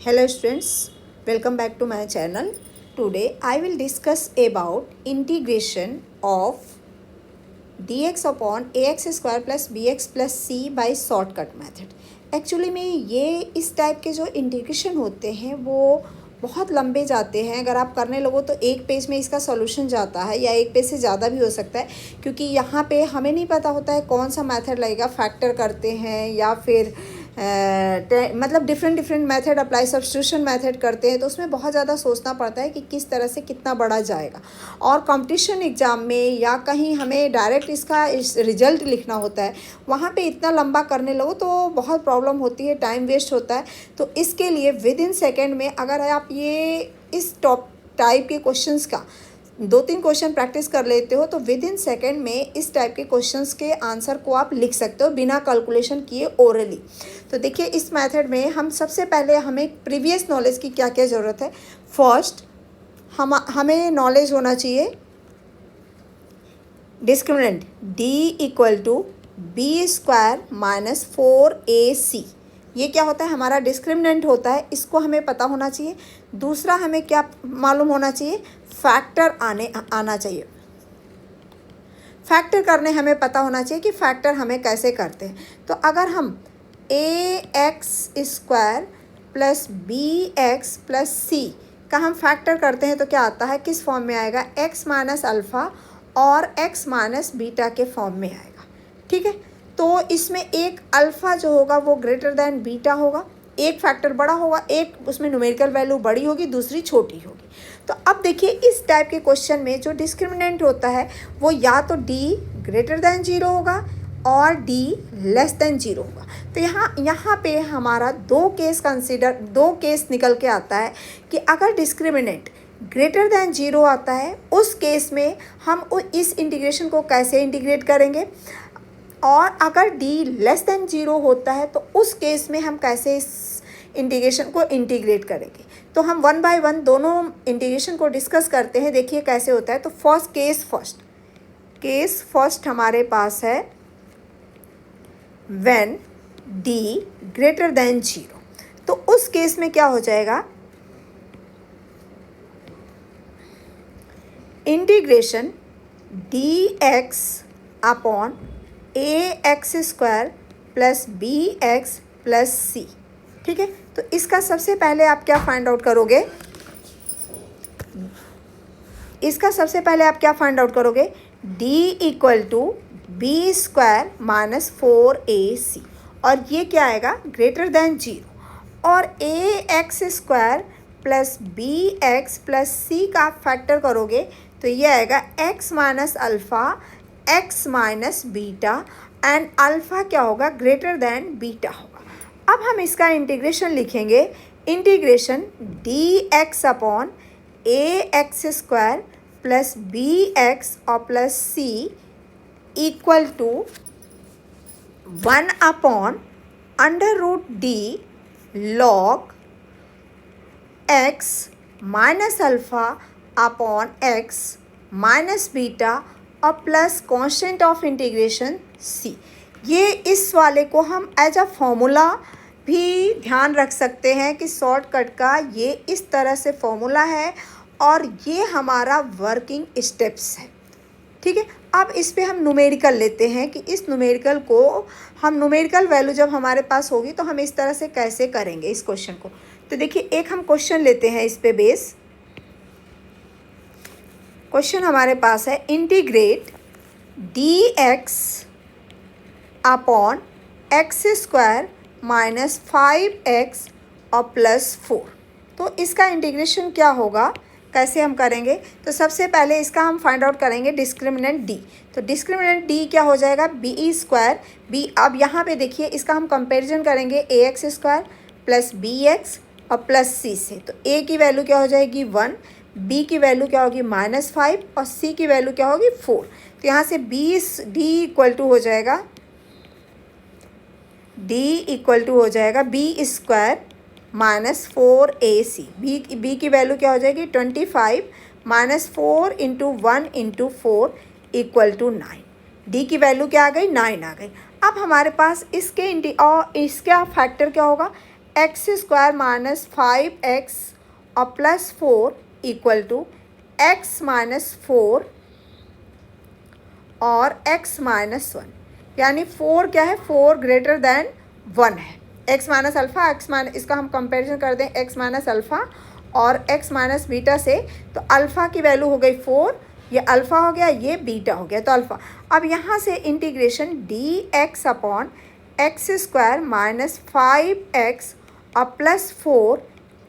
Hello students, welcome back to my channel. Today I will discuss about integration of dx upon ax square plus bx plus c by shortcut method. Actually में ये इस type के जो integration होते हैं वो बहुत लंबे जाते हैं. अगर आप करने लगो तो एक पेज में इसका सॉल्यूशन जाता है या एक पेज से ज़्यादा भी हो सकता है, क्योंकि यहाँ पे हमें नहीं पता होता है कौन सा मेथड लगेगा. फैक्टर करते हैं या फिर मतलब different method apply, substitution method करते हैं, तो उसमें बहुत ज़्यादा सोचना पड़ता है कि किस तरह से कितना बड़ा जाएगा. और कंपटीशन एग्ज़ाम में या कहीं हमें डायरेक्ट इसका रिजल्ट लिखना होता है, वहाँ पे इतना लंबा करने लगो तो बहुत प्रॉब्लम होती है, टाइम वेस्ट होता है. तो इसके लिए विद इन सेकेंड में अगर आप ये इस टॉप टाइप के क्वेश्चंस का 2-3 क्वेश्चन प्रैक्टिस कर लेते हो तो विद इन सेकेंड में इस टाइप के क्वेश्चंस के आंसर को आप लिख सकते हो बिना कैलकुलेशन किए ओरली. तो देखिए इस मेथड में हम सबसे पहले हमें प्रीवियस नॉलेज की क्या क्या ज़रूरत है. फर्स्ट हमें नॉलेज होना चाहिए discriminant d equal to B square minus 4ac. ये क्या होता है, हमारा डिस्क्रिमिनेंट होता है, इसको हमें पता होना चाहिए. दूसरा हमें क्या मालूम होना चाहिए, फैक्टर आना चाहिए. फैक्टर करने हमें पता होना चाहिए कि फैक्टर हमें कैसे करते हैं. तो अगर हम ax square plus bx plus c का हम फैक्टर करते हैं तो क्या आता है, किस फॉर्म में आएगा, x माइनस अल्फ़ा और x माइनस बीटा के फॉर्म में आएगा. ठीक है, तो इसमें एक अल्फ़ा जो होगा वो ग्रेटर दैन बीटा होगा, एक फैक्टर बड़ा होगा, एक उसमें न्यूमेरिकल वैल्यू बड़ी होगी, दूसरी छोटी होगी. तो अब देखिए इस टाइप के क्वेश्चन में जो डिस्क्रिमिनेंट होता है वो या तो d ग्रेटर दैन 0 होगा और d लेस दैन 0 होगा. तो यहाँ पे हमारा दो केस निकल के आता है कि अगर डिस्क्रिमिनेंट ग्रेटर दैन 0 आता है उस केस में हम इस इंटीग्रेशन को कैसे इंटीग्रेट करेंगे, और अगर d लेस दैन 0 होता है तो उस केस में हम कैसे इस इंटीग्रेशन को इंटीग्रेट करेंगे. तो हम वन बाय वन दोनों इंटीग्रेशन को डिस्कस करते हैं. देखिए कैसे होता है. तो केस फर्स्ट हमारे पास है व्हेन d ग्रेटर दैन 0. तो उस केस में क्या हो जाएगा, integration dx upon ax square plus bx plus c. ठीक है, तो इसका सबसे पहले आप क्या फाइंड आउट करोगे, d equal to B square minus 4ac, और ये क्या आएगा, ग्रेटर दैन 0. और ax square plus bx plus c का फैक्टर करोगे तो ये आएगा x minus alpha x minus beta, and alpha क्या होगा, ग्रेटर दैन बीटा होगा. अब हम इसका इंटीग्रेशन लिखेंगे, integration dx upon ax square plus bx और plus c equal to 1 upon under root d log x minus alpha upon x minus beta और plus constant of integration c. ये इस वाले को हम एज अ फॉर्मूला भी ध्यान रख सकते हैं कि शॉर्टकट का ये इस तरह से फॉर्मूला है और ये हमारा वर्किंग स्टेप्स है. ठीक है, अब इस पे हम न्यूमेरिकल लेते हैं कि इस न्यूमेरिकल को हम न्यूमेरिकल वैल्यू जब हमारे पास होगी तो हम इस तरह से कैसे करेंगे इस क्वेश्चन को. तो देखिए एक हम क्वेश्चन लेते हैं इस पे बेस. क्वेश्चन हमारे पास है integrate dx upon X square minus 5x और प्लस 4. तो इसका इंटीग्रेशन क्या होगा, कैसे हम करेंगे. तो सबसे पहले इसका हम फाइंड आउट करेंगे डिस्क्रिमिनेंट d. तो डिस्क्रिमिनेंट d क्या हो जाएगा, बी स्क्वायर b. अब यहाँ पे देखिए इसका हम कंपैरिजन करेंगे ax स्क्वायर प्लस bx और प्लस c से. तो a की वैल्यू क्या हो जाएगी 1, b की वैल्यू क्या होगी -5 और c की वैल्यू क्या होगी 4. तो यहाँ से d इक्वल टू हो जाएगा B square minus 4ac. b की वैल्यू क्या हो जाएगी 25 minus 4 into 1 into 4 equal to 9. d की वैल्यू क्या आ गई, 9 आ गई. अब हमारे पास इसका फैक्टर क्या होगा, एक्स स्क्वायर माइनस 5x और plus 4 equal to X minus 4 और x माइनस 1, यानी 4 क्या है, 4 ग्रेटर देन 1 है। x minus alpha, x minus, इसका हम कंपैरिजन कर दें x माइनस अल्फ़ा और x माइनस बीटा से, तो अल्फ़ा की वैल्यू हो गई 4, ये अल्फ़ा हो गया, ये बीटा हो गया, तो अल्फ़ा। अब यहाँ से integration dx upon X square minus 5x और प्लस 4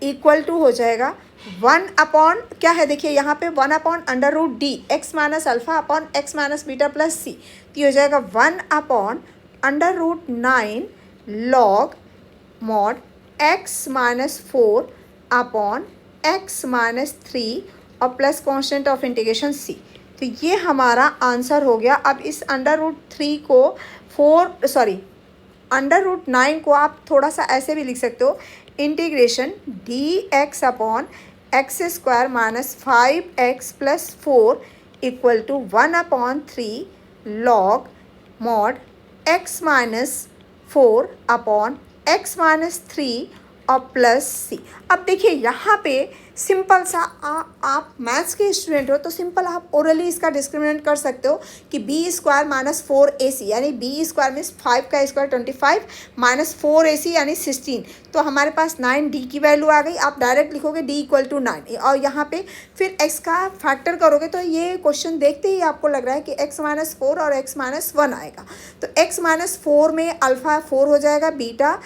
इक्वल टू हो जाएगा 1 अपॉन क्या है, देखिए यहाँ पे 1 upon under root D X minus alpha upon X minus beta plus C, तो ये हो जाएगा 1 upon under root 9 log mod X minus 4 upon X minus 3 और plus constant of integration C. तो ये हमारा आंसर हो गया। अब इस अंडर रूट 3 को अंडर रूट 9 को आप थोड़ा सा ऐसे भी लिख सकते हो, integration D X upon X square minus 5x plus 4 equal to 1 upon 3 log mod X minus 4 upon X minus 3 और प्लस सी। अब देखिए यहाँ पे सिंपल सा आप मैथ्स के स्टूडेंट हो तो सिंपल आप ओरली इसका डिस्क्रिमिनेंट कर सकते हो कि बी स्क्वायर माइनस 4ac, यानी बी स्क्वायर मीन्स 5 का स्क्वायर 25 माइनस 4ac यानी 16, तो हमारे पास 9d की वैल्यू आ गई। आप डायरेक्ट लिखोगे d इक्वल टू 9 और यहाँ पे फिर x का फैक्टर करोगे, तो ये क्वेश्चन देखते ही आपको लग रहा है कि x माइनस 4 और x माइनस 1 आएगा। तो x माइनस 4 में अल्फ़ा 4 हो जाएगा, बीटा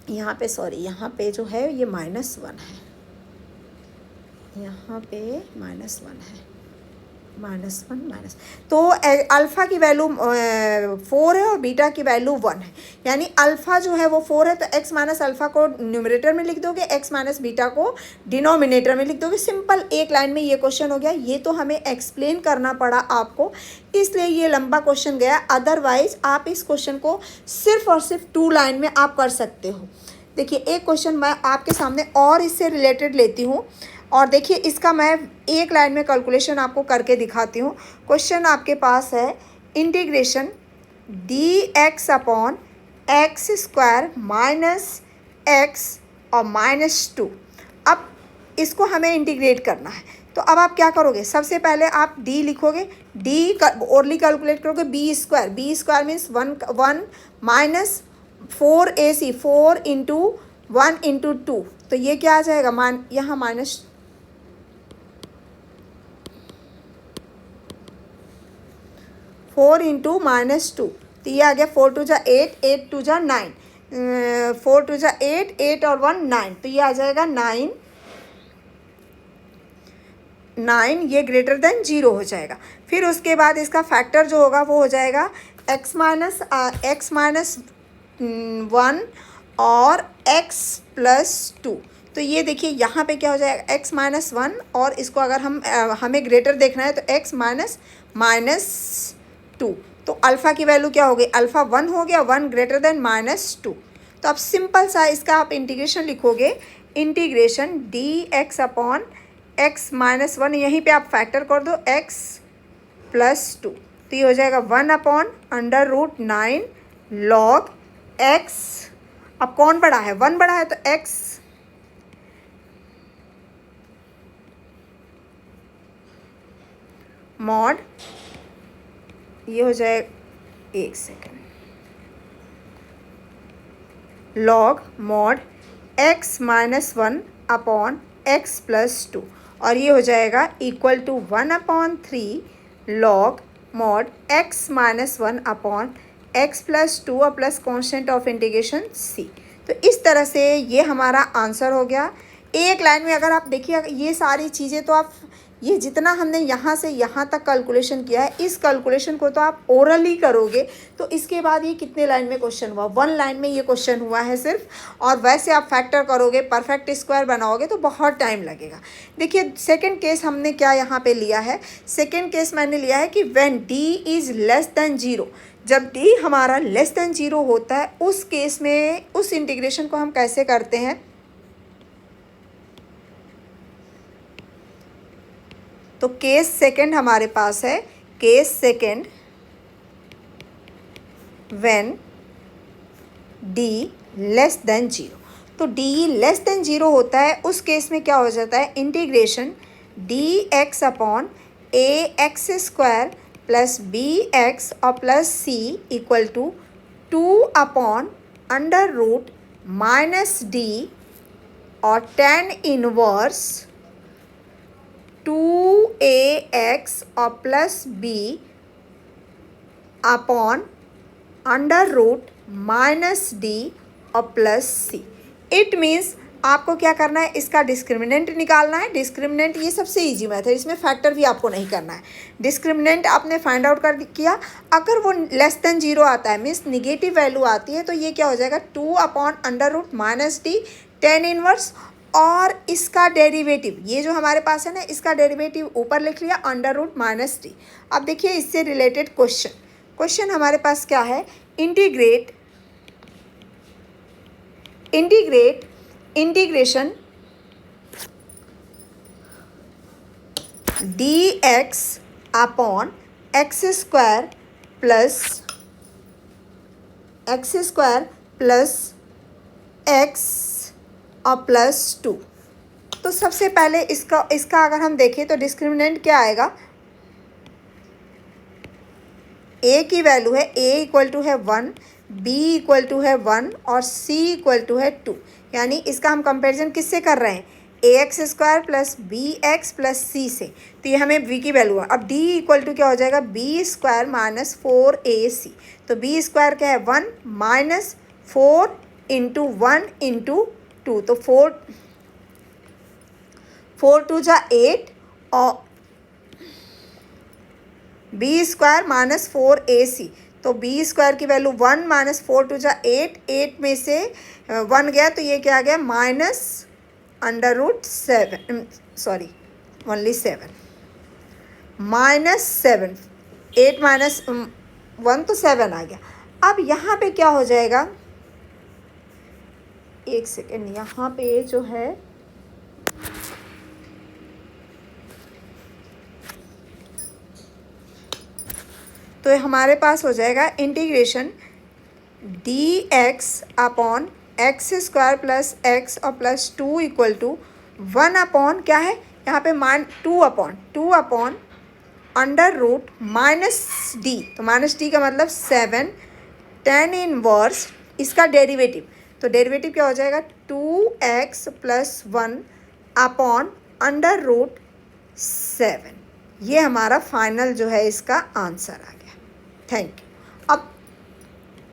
यहाँ पे जो है ये -1 है, यहाँ पे -1 है, -1 तो अल्फ़ा की वैल्यू 4 है और बीटा की वैल्यू 1 है, यानी अल्फ़ा जो है वो 4 है, तो x माइनस अल्फ़ा को न्यूमरेटर में लिख दोगे, x माइनस बीटा को डिनोमिनेटर में लिख दोगे। सिंपल एक लाइन में ये क्वेश्चन हो गया। ये तो हमें एक्सप्लेन करना पड़ा आपको, इसलिए ये लंबा क्वेश्चन गया। अदरवाइज आप इस क्वेश्चन को सिर्फ और सिर्फ 2 लाइन में आप कर सकते हो। देखिए एक क्वेश्चन मैं आपके सामने और इससे रिलेटेड लेती हूँ, और देखिए इसका मैं एक लाइन में कैलकुलेशन आपको करके दिखाती हूँ। क्वेश्चन आपके पास है integration D X upon X square minus x और -2। अब इसको हमें इंटीग्रेट करना है, तो अब आप क्या करोगे, सबसे पहले आप d लिखोगे, d ओरली कैलकुलेट करोगे, B square means 1 minus 4ac 4 into 1 into 2, तो ये क्या आ जाएगा, यहाँ माइनस 4 इंटू -2, तो ये आ गया 4 टू जा 8, 8 टू जा 9, 4 टू जा 8, 8 और 1 9, तो ये आ जाएगा 9, ये ग्रेटर देन 0 हो जाएगा। फिर उसके बाद इसका फैक्टर जो होगा वो हो जाएगा x माइनस 1 और x प्लस 2, तो ये देखिए यहाँ पे क्या हो जाएगा x माइनस 1, और इसको अगर हमें ग्रेटर देखना है तो x माइनस 2, तो अल्फ़ा की वैल्यू क्या हो गई, अल्फ़ा 1 हो गया, 1 ग्रेटर देन -2। तो अब सिंपल सा इसका आप इंटीग्रेशन लिखोगे, integration D X upon X minus 1, यहीं पे आप फैक्टर कर दो x प्लस 2, तो ये हो जाएगा 1 upon under root 9 log x। अब कौन बड़ा है, 1 बड़ा है, तो x मॉड, ये हो जाए, एक second, log mod x minus 1 upon x plus 2, और ये हो जाएगा equal to 1 upon 3 log mod x minus 1 upon x plus 2 और plus constant of integration c। तो इस तरह से ये हमारा आंसर हो गया। एक लाइन में अगर आप देखिए ये सारी चीज़ें, तो आप ये जितना हमने यहाँ से यहाँ तक कैलकुलेशन किया है, इस कैलकुलेशन को तो आप ओरली करोगे, तो इसके बाद ये कितने लाइन में क्वेश्चन हुआ, 1 लाइन में ये क्वेश्चन हुआ है सिर्फ, और वैसे आप फैक्टर करोगे, परफेक्ट स्क्वायर बनाओगे तो बहुत टाइम लगेगा। देखिए सेकंड केस हमने क्या यहाँ पे लिया है, सेकंड केस मैंने लिया है कि when d is less than 0, जब d हमारा लेस देन 0 होता है, उस केस में उस इंटीग्रेशन को हम कैसे करते हैं। तो केस सेकंड हमारे पास है, case second when d less than zero. तो डी लेस देन जीरो होता है, उस केस में क्या हो जाता है, integration D X upon A X square plus B X और plus C equal to 2 upon under root minus D और tan इनवर्स 2ax और plus B upon under root minus D और प्लस सी। इट मीन्स आपको क्या करना है, इसका discriminant निकालना है। डिस्क्रिमिनेंट ये सबसे इजी मेथड है, इसमें फैक्टर भी आपको नहीं करना है। डिस्क्रिमिनेंट आपने फाइंड आउट कर किया, अगर वो लेस देन जीरो आता है मीन्स निगेटिव वैल्यू आती है, तो ये क्या हो जाएगा, 2 upon under root minus D tan inverse और इसका डेरिवेटिव, ये जो हमारे पास है ना, इसका डेरिवेटिव ऊपर लिख लिया अंडर रूट माइनस डी। अब देखिए इससे रिलेटेड क्वेश्चन हमारे पास क्या है, integration D X upon X square plus X और प्लस 2। तो सबसे पहले इसका अगर हम देखें तो डिस्क्रिमिनेंट क्या आएगा, ए की वैल्यू है a इक्वल टू है 1, b इक्वल टू है 1 और c इक्वल टू है 2। यानी इसका हम कंपैरिजन किससे कर रहे हैं, A X square plus B X plus C से। तो ये हमें v की वैल्यू है। अब d इक्वल टू क्या हो जाएगा, बी स्क्वायर माइनस 4ac। तो b स्क्वायर क्या है 1 माइनस 4 इंटू 1 इंटू 2। तो 4 2 जा 8 और बी स्क्वायर माइनस 4ac। तो बी स्क्वायर की वैल्यू 1 माइनस 4 2 जा 8, 8 में से 1 गया तो ये क्या आ गया, minus under root 7, sorry only 7, minus 7, 8 minus 1 तो 7 आ गया। अब यहाँ पे क्या हो जाएगा, एक सेकेंड, यहाँ पे जो है तो हमारे पास हो जाएगा integration D X upon X square plus X और प्लस 2 इक्वल टू 1 अपॉन क्या है यहाँ पे, 2 upon under root minus D. तो माइनस डी का मतलब 7 tan इनवर्स इसका डेरिवेटिव। तो डेरिवेटिव क्या हो जाएगा, 2x plus 1 upon under root 7। ये हमारा फाइनल जो है इसका आंसर आ गया। Thank you.